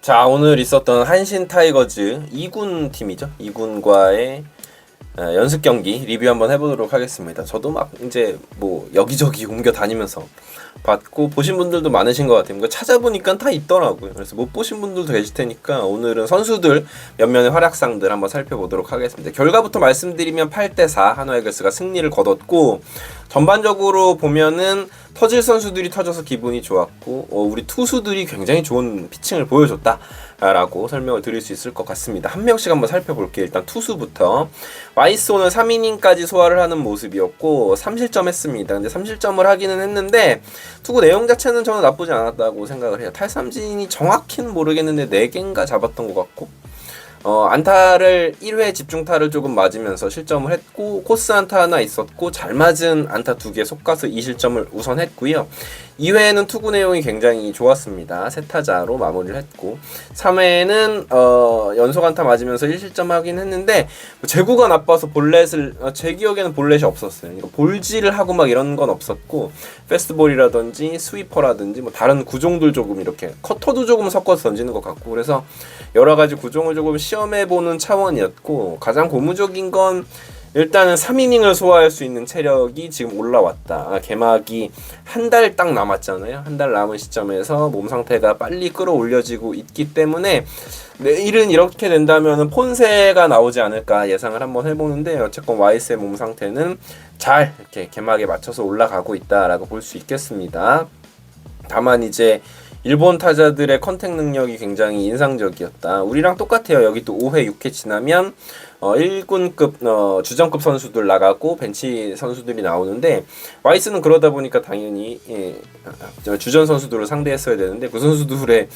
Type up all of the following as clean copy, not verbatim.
자, 오늘 있었던 한신 타이거즈 2군 팀이죠. 2군과의 연습 경기 리뷰 한번 해보도록 하겠습니다. 저도 막 이제 뭐 여기저기 옮겨 다니면서 봤고 보신 분들도 많으신 것 같아요. 찾아보니까 다 있더라고요. 그래서 못 보신 분들도 계실 테니까 오늘은 선수들 몇 면의 활약상들 한번 살펴보도록 하겠습니다. 결과부터 말씀드리면 8대4 한화 이글스가 승리를 거뒀고, 전반적으로 보면은 터질 선수들이 터져서 기분이 좋았고 우리 투수들이 굉장히 좋은 피칭을 보여줬다 라고 설명을 드릴 수 있을 것 같습니다. 한 명씩 한번 살펴볼게요. 일단 투수부터. 와이스 오늘 3이닝까지 소화를 하는 모습이었고 3실점 했습니다. 근데 3실점을 하기는 했는데 투구 내용 자체는 저는 나쁘지 않았다고 생각을 해요. 탈삼진이 정확히는 모르겠는데 4개인가 잡았던 것 같고, 안타를 1회 집중타를 조금 맞으면서 실점을 했고, 코스 안타 하나 있었고 잘 맞은 안타 2개 속가서 2실점을 우선 했고요. 2회에는 투구 내용이 굉장히 좋았습니다. 3타자로 마무리를 했고, 3회에는 연속 안타 맞으면서 1실점 하긴 했는데 제구가 나빠서 볼넷을 제 기억에는 볼넷이 없었어요. 그러니까 볼질을 하고 막 이런 건 없었고, 페스트볼이라든지 스위퍼라든지 뭐 다른 구종들 조금 이렇게 커터도 조금 섞어서 던지는 것 같고, 그래서 여러 가지 구종을 조금 시험해보는 차원이었고, 가장 고무적인 건 일단은 3이닝을 소화할 수 있는 체력이 지금 올라왔다. 개막이 한 달 딱 남았잖아요. 한 달 남은 시점에서 몸 상태가 빨리 끌어올려지고 있기 때문에 내일은 이렇게 된다면 폰세가 나오지 않을까 예상을 한번 해보는데, 어쨌건 와이스의 몸 상태는 잘 이렇게 개막에 맞춰서 올라가고 있다라고 볼 수 있겠습니다. 다만 이제 일본 타자들의 컨택 능력이 굉장히 인상적이었다. 우리랑 똑같아요. 여기 또 5회, 6회 지나면 1군급 주전급 선수들 나가고 벤치 선수들이 나오는데, 와이스는 그러다 보니까 당연히 주전 선수들을 상대했어야 되는데 그 선수들의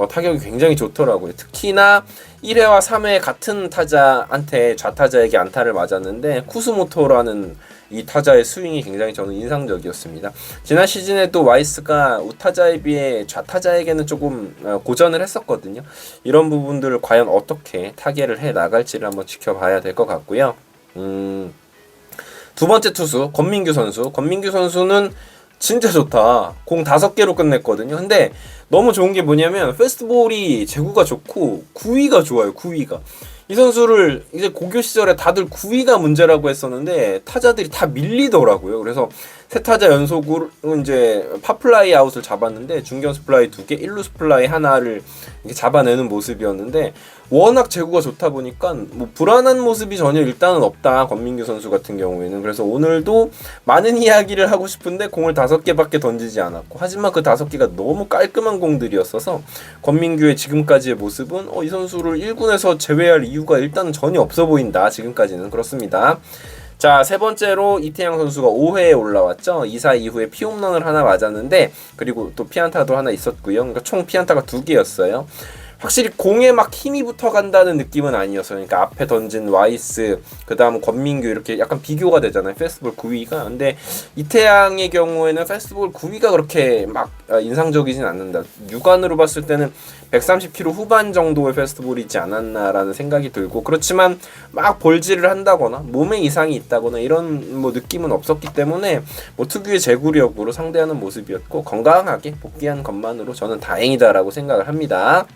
타격이 굉장히 좋더라고요. 특히나 1회와 3회 같은 타자한테 좌타자에게 안타를 맞았는데 쿠스모토라는 이 타자의 스윙이 굉장히 저는 인상적이었습니다. 지난 시즌에도 와이스가 우타자에 비해 좌타자에게는 조금 고전을 했었거든요. 이런 부분들을 과연 어떻게 타개를 해 나갈지를 한번 지켜봐야 될 것 같고요. 두 번째 투수 권민규 선수. 권민규 선수는 진짜 좋다. 공 5개로 끝냈거든요. 근데 너무 좋은 게 뭐냐면 페스트볼이 제구가 좋고 구위가 좋아요. 구위가. 이 선수를 이제 고교 시절에 다들 구위가 문제라고 했었는데 타자들이 다 밀리더라고요. 그래서 세 타자 연속으로 이제 파플라이 아웃을 잡았는데 중견수 플라이 2개, 1루수 플라이 하나를 이렇게 잡아내는 모습이었는데, 워낙 제구가 좋다 보니까 뭐 불안한 모습이 전혀 일단은 없다, 권민규 선수 같은 경우에는. 그래서 오늘도 많은 이야기를 하고 싶은데 공을 5개밖에 던지지 않았고, 하지만 그 5개가 너무 깔끔한 공들이었어서 권민규의 지금까지의 모습은 이 선수를 1군에서 제외할 이유가 일단은 전혀 없어 보인다. 지금까지는 그렇습니다. 자, 세 번째로 이태양 선수가 5회에 올라왔죠. 2사 이후에 피홈런을 하나 맞았는데, 그리고 또 피안타도 하나 있었고요. 그러니까 총 피안타가 2개였어요. 확실히 공에 막 힘이 붙어간다는 느낌은 아니었어요. 그러니까 앞에 던진 와이스, 그 다음 권민규 이렇게 약간 비교가 되잖아요. 페스트볼 9위가. 근데 이태양의 경우에는 페스트볼 9위가 그렇게 막 인상적이진 않는다. 육안으로 봤을 때는 130km 후반 정도의 페스트볼이지 않았나라는 생각이 들고, 그렇지만 막 볼질을 한다거나 몸에 이상이 있다거나 이런 뭐 느낌은 없었기 때문에 뭐 특유의 제구력으로 상대하는 모습이었고, 건강하게 복귀한 것만으로 저는 다행이다라고 생각을 합니다.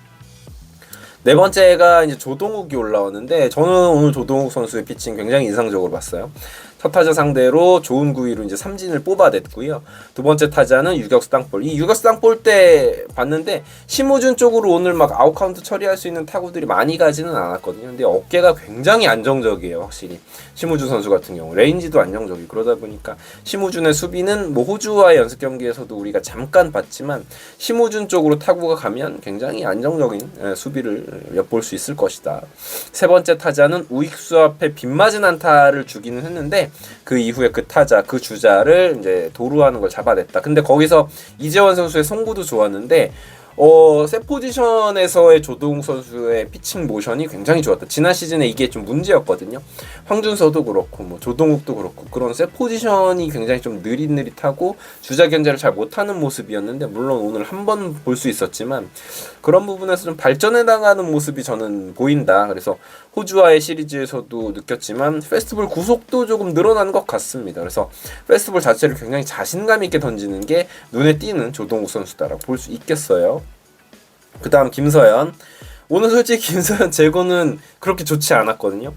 네 번째가 이제 조동욱이 올라왔는데, 저는 오늘 조동욱 선수의 피칭 굉장히 인상적으로 봤어요. 첫 타자 상대로 좋은 구위로 이제 삼진을 뽑아냈고요. 두 번째 타자는 유격수 땅볼. 이 유격수 땅볼 때 봤는데 심우준 쪽으로 오늘 막 아웃카운트 처리할 수 있는 타구들이 많이 가지는 않았거든요. 근데 어깨가 굉장히 안정적이에요. 확실히 심우준 선수 같은 경우 레인지도 안정적이고, 그러다 보니까 심우준의 수비는 뭐 호주와의 연습 경기에서도 우리가 잠깐 봤지만 심우준 쪽으로 타구가 가면 굉장히 안정적인 수비를 엿볼 수 있을 것이다. 세 번째 타자는 우익수 앞에 빗맞은 안타를 주기는 했는데 그 이후에 그 타자, 그 주자를 이제 도루하는 걸 잡아냈다. 근데 거기서 이재원 선수의 송구도 좋았는데 세 포지션에서의 조동욱 선수의 피칭 모션이 굉장히 좋았다. 지난 시즌에 이게 좀 문제였거든요. 황준서도 그렇고 뭐 조동욱도 그렇고 그런 세 포지션이 굉장히 좀 느릿느릿하고 주자 견제를 잘 못하는 모습이었는데, 물론 오늘 한 번 볼 수 있었지만 그런 부분에서 좀 발전해 나가는 모습이 저는 보인다. 그래서 호주와의 시리즈에서도 느꼈지만 페스트볼 구속도 조금 늘어난 것 같습니다. 그래서 페스트볼 자체를 굉장히 자신감 있게 던지는 게 눈에 띄는 조동욱 선수다라고 볼 수 있겠어요. 그 다음 김서현. 오늘 솔직히 김서현 제구는 그렇게 좋지 않았거든요.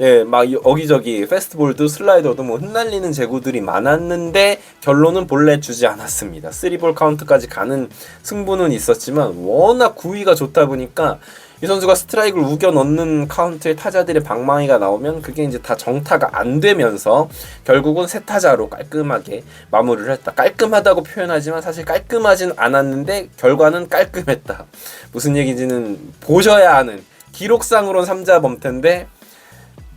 예, 막 어기저기 페스트볼도 슬라이더도 뭐 흩날리는 제구들이 많았는데 결론은 볼넷 주지 않았습니다. 3볼 카운트까지 가는 승부는 있었지만 워낙 구위가 좋다 보니까 이 선수가 스트라이크를 우겨 넣는 카운트에 타자들의 방망이가 나오면 그게 이제 다 정타가 안 되면서 결국은 세 타자로 깔끔하게 마무리를 했다. 깔끔하다고 표현하지만 사실 깔끔하진 않았는데 결과는 깔끔했다. 무슨 얘기인지는 보셔야 하는, 기록상으로는 3자 범퇴인데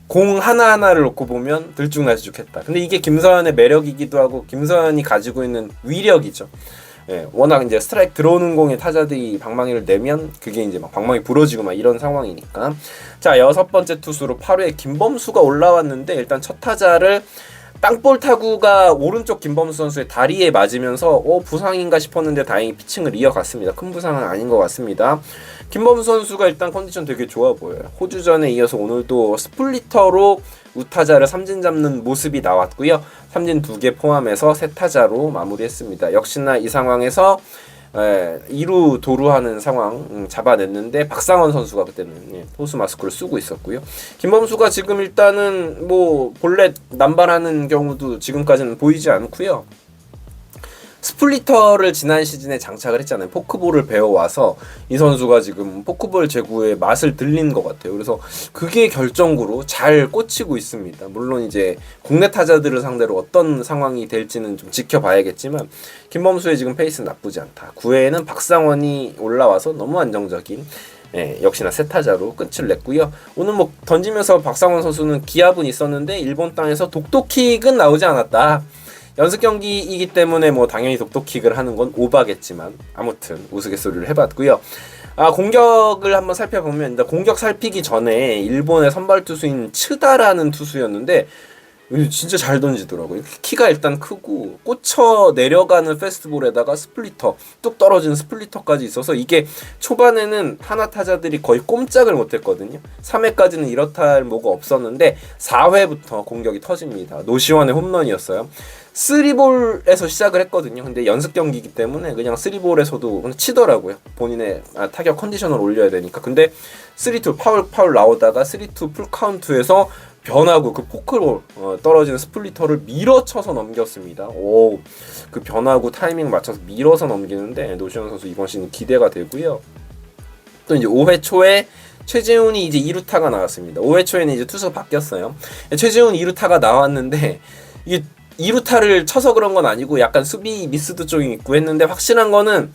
공 하나하나를 놓고 보면 들쭉날쭉했다. 근데 이게 김서현의 매력이기도 하고 김서현이 가지고 있는 위력이죠. 예, 워낙 이제 스트라이크 들어오는 공에 타자들이 방망이를 내면 그게 이제 막 방망이 부러지고 막 이런 상황이니까. 자, 6번째 투수로 8회에 김범수가 올라왔는데 일단 첫 타자를 땅볼 타구가 오른쪽 김범수 선수의 다리에 맞으면서 부상인가 싶었는데 다행히 피칭을 이어갔습니다. 큰 부상은 아닌 것 같습니다. 김범수 선수가 일단 컨디션 되게 좋아 보여요. 호주전에 이어서 오늘도 스플리터로 우타자를 삼진 잡는 모습이 나왔고요. 삼진 2개 포함해서 세 타자로 마무리했습니다. 역시나 이 상황에서 2루 도루하는 상황 잡아냈는데 박상원 선수가 그때는 포수 마스크를 쓰고 있었고요. 김범수가 지금 일단은 뭐 볼넷 남발하는 경우도 지금까지는 보이지 않고요. 스플리터를 지난 시즌에 장착을 했잖아요. 포크볼을 배워와서 이 선수가 지금 포크볼 제구의 맛을 들린 것 같아요. 그래서 그게 결정구로 잘 꽂히고 있습니다. 물론 이제 국내 타자들을 상대로 어떤 상황이 될지는 좀 지켜봐야겠지만 김범수의 지금 페이스는 나쁘지 않다. 9회에는 박상원이 올라와서 너무 안정적인 역시나 세 타자로 끝을 냈고요. 오늘 뭐 던지면서 박상원 선수는 기합은 있었는데 일본 땅에서 독도킥은 나오지 않았다. 연습 경기이기 때문에 뭐 당연히 독도킥을 하는 건 오바겠지만 아무튼 우스갯소리를 해봤고요. 공격을 한번 살펴보면 공격 살피기 전에 일본의 선발 투수인 츠다라는 투수였는데 진짜 잘 던지더라고요. 키가 일단 크고 꽂혀 내려가는 페스트볼에다가 스플리터, 뚝 떨어진 스플리터까지 있어서 이게 초반에는 하나 타자들이 거의 꼼짝을 못했거든요. 3회까지는 이렇다 할 뭐가 없었는데 4회부터 공격이 터집니다. 노시원의 홈런이었어요. 3볼에서 시작을 했거든요. 근데 연습 경기이기 때문에 그냥 3볼에서도 치더라고요. 본인의 타격 컨디션을 올려야 되니까. 근데 3-2 파울 나오다가 3-2 풀카운트에서 변화구 그 포크볼 떨어지는 스플리터를 밀어쳐서 넘겼습니다. 그 변화구 타이밍 맞춰서 밀어서 넘기는데 노시원 선수 이번 시즌 기대가 되고요. 또 이제 5회 초에 최재훈이 이제 2루타가 나왔습니다. 5회 초에는 이제 투수가 바뀌었어요. 최재훈 2루타가 나왔는데 이게 2루타를 쳐서 그런 건 아니고 약간 수비 미스도 좀 있고 했는데 확실한 거는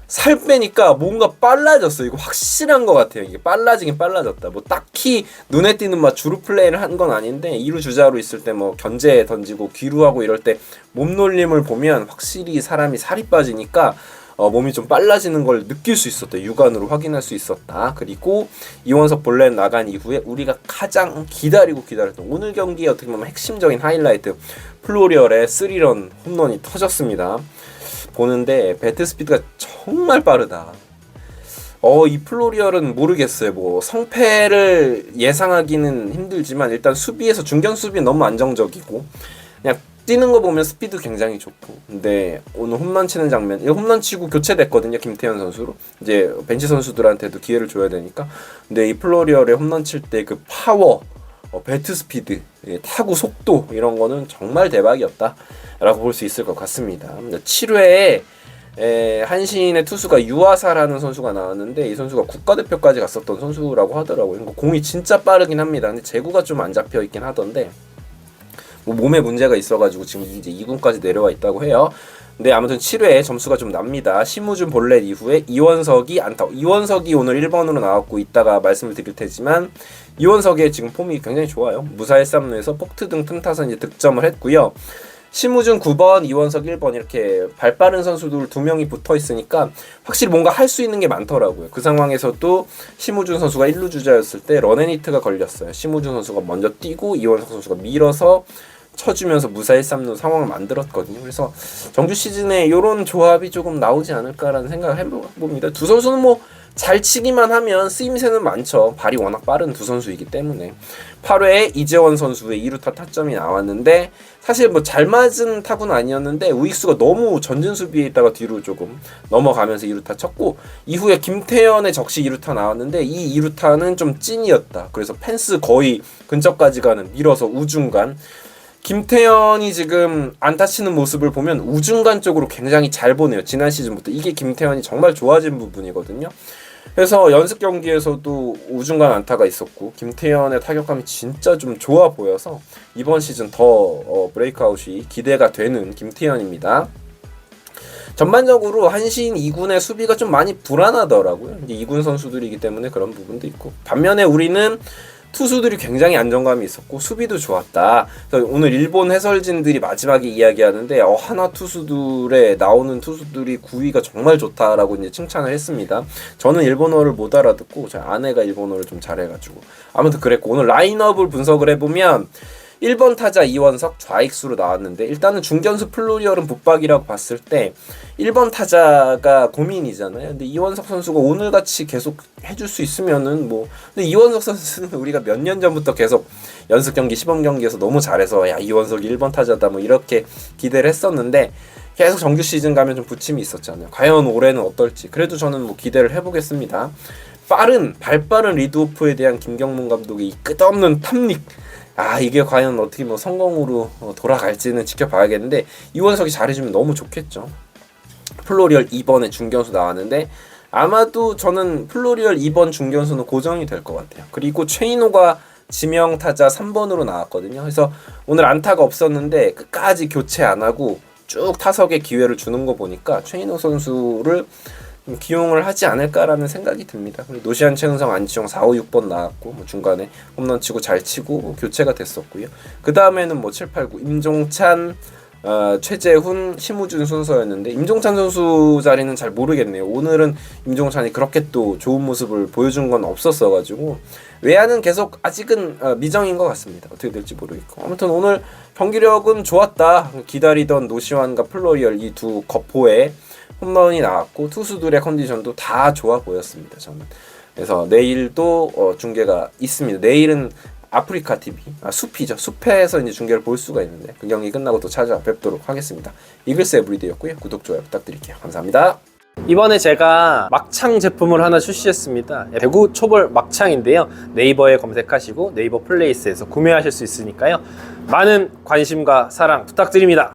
살 빼니까 뭔가 빨라졌어요. 이거 확실한 것 같아요. 이게 빨라지긴 빨라졌다. 뭐 딱히 눈에 띄는 막 주루 플레이를 한 건 아닌데 2루 주자로 있을 때 뭐 견제 던지고 귀루하고 이럴 때 몸놀림을 보면 확실히 사람이 살이 빠지니까 몸이 좀 빨라지는 걸 느낄 수 있었다. 육안으로 확인할 수 있었다. 그리고 이원석 볼넷 나간 이후에 우리가 가장 기다렸던 오늘 경기의 어떻게 보면 핵심적인 하이라이트 플로리얼의 3런 홈런이 터졌습니다. 보는데 배트 스피드가 정말 빠르다. 이 플로리얼은 모르겠어요. 뭐 성패를 예상하기는 힘들지만 일단 수비에서 중견 수비 너무 안정적이고 그냥 뛰는 거 보면 스피드 굉장히 좋고. 근데 오늘 홈런 치는 장면, 홈런 치고 교체됐거든요. 김태현 선수로. 이제 벤치 선수들한테도 기회를 줘야 되니까. 근데 이 플로리얼의 홈런 칠 때 그 파워, 배트 스피드, 타구 속도 이런 거는 정말 대박이었다 라고 볼 수 있을 것 같습니다. 7회에 한신의 투수가 유아사라는 선수가 나왔는데 이 선수가 국가대표까지 갔었던 선수라고 하더라고요. 공이 진짜 빠르긴 합니다. 근데 제구가 좀 안 잡혀 있긴 하던데 뭐 몸에 문제가 있어가지고 지금 이제 2군까지 내려와 있다고 해요. 근데 아무튼 7회에 점수가 좀 납니다. 심우준 볼넷 이후에 이원석이 안타. 이원석이 오늘 1번으로 나왔고 이따가 말씀을 드릴 테지만 이원석의 지금 폼이 굉장히 좋아요. 무사 1-3루에서 폭트 등 틈타서 이제 득점을 했고요. 심우준 9번, 이원석 1번 이렇게 발빠른 선수들 2명이 붙어 있으니까 확실히 뭔가 할 수 있는 게 많더라고요. 그 상황에서도 심우준 선수가 1루 주자였을 때 런앤히트가 걸렸어요. 심우준 선수가 먼저 뛰고 이원석 선수가 밀어서 쳐주면서 무사 1-3루 상황을 만들었거든요. 그래서 정규 시즌에 이런 조합이 조금 나오지 않을까라는 생각을 해봅니다. 두 선수는 뭐 잘 치기만 하면 쓰임새는 많죠. 발이 워낙 빠른 두 선수이기 때문에. 8회에 이재원 선수의 2루타 타점이 나왔는데 사실 뭐 잘 맞은 타구는 아니었는데 우익수가 너무 전진 수비에 있다가 뒤로 조금 넘어가면서 2루타 쳤고, 이후에 김태현의 적시 2루타 나왔는데 이 2루타는 좀 찐이었다. 그래서 펜스 거의 근처까지 가는, 밀어서 우중간, 김태현이 지금 안타 치는 모습을 보면 우중간 쪽으로 굉장히 잘 보내요. 지난 시즌부터 이게 김태현이 정말 좋아진 부분이거든요. 그래서 연습 경기에서도 우중간 안타가 있었고 김태현의 타격감이 진짜 좀 좋아 보여서 이번 시즌 더 브레이크아웃이 기대가 되는 김태현입니다. 전반적으로 한신 2군의 수비가 좀 많이 불안하더라고요. 2군 선수들이기 때문에 그런 부분도 있고, 반면에 우리는 투수들이 굉장히 안정감이 있었고 수비도 좋았다. 그래서 오늘 일본 해설진들이 마지막에 이야기하는데 하나 투수들에 나오는 투수들이 구위가 정말 좋다라고 이제 칭찬을 했습니다. 저는 일본어를 못 알아듣고 제 아내가 일본어를 좀 잘해가지고 아무튼 그랬고, 오늘 라인업을 분석을 해보면 1번 타자 이원석 좌익수로 나왔는데, 일단은 중견수 플로리얼은 붙박이라고 봤을 때 1번 타자가 고민이잖아요. 근데 이원석 선수가 오늘같이 계속 해줄 수 있으면은 뭐, 근데 이원석 선수는 우리가 몇 년 전부터 계속 연습 경기, 시범 경기에서 너무 잘해서 야 이원석이 1번 타자다 뭐 이렇게 기대를 했었는데 계속 정규 시즌 가면 좀 부침이 있었잖아요. 과연 올해는 어떨지 그래도 저는 뭐 기대를 해보겠습니다. 발빠른 리드오프에 대한 김경문 감독의 이 끝없는 탐닉, 이게 과연 어떻게 뭐 성공으로 돌아갈지는 지켜봐야겠는데, 이원석이 잘해주면 너무 좋겠죠. 플로리얼 2번에 중견수 나왔는데 아마도 저는 플로리얼 2번 중견수는 고정이 될 것 같아요. 그리고 최인호가 지명 타자 3번으로 나왔거든요. 그래서 오늘 안타가 없었는데 끝까지 교체 안 하고 쭉 타석에 기회를 주는 거 보니까 최인호 선수를 기용을 하지 않을까라는 생각이 듭니다. 노시안, 최은성, 안치홍 4, 5, 6번 나왔고 뭐 중간에 홈런 치고 잘 치고 뭐 교체가 됐었고요. 그 다음에는 뭐 7, 8, 9 임종찬, 최재훈, 심우준 순서였는데 임종찬 선수 자리는 잘 모르겠네요. 오늘은 임종찬이 그렇게 또 좋은 모습을 보여준 건 없었어가지고 외야는 계속 아직은 미정인 것 같습니다. 어떻게 될지 모르겠고, 아무튼 오늘 경기력은 좋았다. 기다리던 노시환과 플로리얼 이 두 거포에 홈런이 나왔고 투수들의 컨디션도 다 좋아 보였습니다. 저는. 그래서 내일도 중계가 있습니다. 내일은 아프리카 TV, 숲이죠. 숲에서 이제 중계를 볼 수가 있는데 그 경기 끝나고 또 찾아뵙도록 하겠습니다. 이글스 에브리데이였고요. 구독, 좋아요 부탁드릴게요. 감사합니다. 이번에 제가 막창 제품을 하나 출시했습니다. 대구 초벌 막창인데요. 네이버에 검색하시고 네이버 플레이스에서 구매하실 수 있으니까요. 많은 관심과 사랑 부탁드립니다.